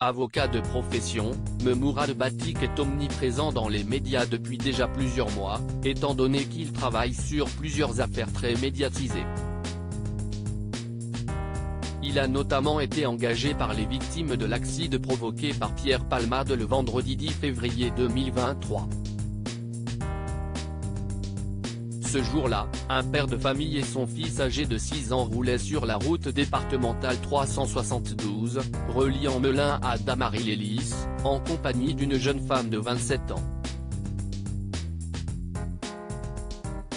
Avocat de profession, Mourad Batik est omniprésent dans les médias depuis déjà plusieurs mois, étant donné qu'il travaille sur plusieurs affaires très médiatisées. Il a notamment été engagé par les victimes de l'accident provoqué par Pierre Palmade le vendredi 10 février 2023. Ce jour-là, un père de famille et son fils âgé de 6 ans roulaient sur la route départementale 372, reliant Melun à Damary-lès-Lys, en compagnie d'une jeune femme de 27 ans.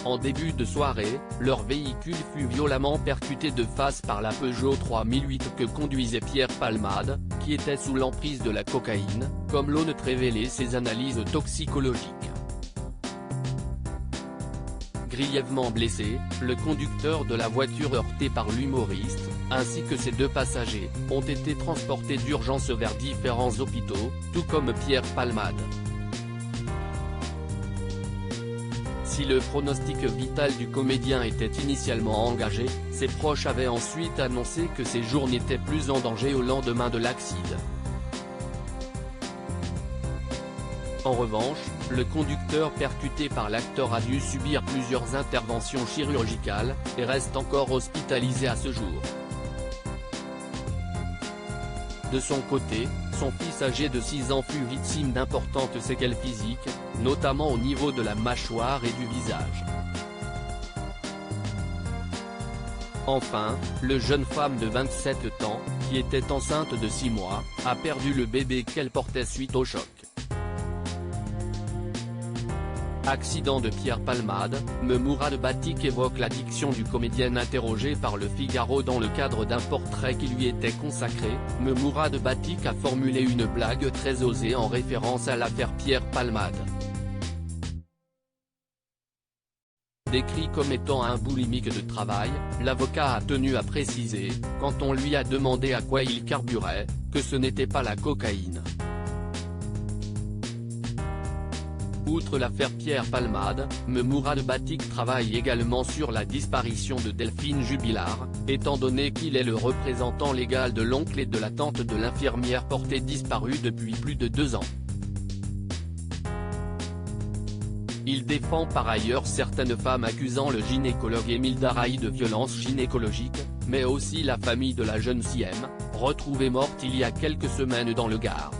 En début de soirée, leur véhicule fut violemment percuté de face par la Peugeot 3008 que conduisait Pierre Palmade, qui était sous l'emprise de la cocaïne, comme l'ont révélé ses analyses toxicologiques. Grièvement blessé, le conducteur de la voiture heurtée par l'humoriste, ainsi que ses deux passagers, ont été transportés d'urgence vers différents hôpitaux, tout comme Pierre Palmade. Si le pronostic vital du comédien était initialement engagé, ses proches avaient ensuite annoncé que ses jours n'étaient plus en danger au lendemain de l'accident. En revanche, le conducteur percuté par l'acteur a dû subir plusieurs interventions chirurgicales, et reste encore hospitalisé à ce jour. De son côté, son fils âgé de 6 ans fut victime d'importantes séquelles physiques, notamment au niveau de la mâchoire et du visage. Enfin, la jeune femme de 27 ans, qui était enceinte de 6 mois, a perdu le bébé qu'elle portait suite au choc. Accident de Pierre Palmade, Mourad Batik évoque l'addiction du comédien interrogé par Le Figaro dans le cadre d'un portrait qui lui était consacré. Mourad Batik a formulé une blague très osée en référence à l'affaire Pierre Palmade. Décrit comme étant un boulimique de travail, l'avocat a tenu à préciser, quand on lui a demandé à quoi il carburait, que ce n'était pas la cocaïne. Outre l'affaire Pierre Palmade, Mourad Batik travaille également sur la disparition de Delphine Jubilard, étant donné qu'il est le représentant légal de l'oncle et de la tante de l'infirmière portée disparue depuis plus de 2 ans. Il défend par ailleurs certaines femmes accusant le gynécologue Émile Daraï de violences gynécologiques, mais aussi la famille de la jeune Siem, retrouvée morte il y a quelques semaines dans le Gard.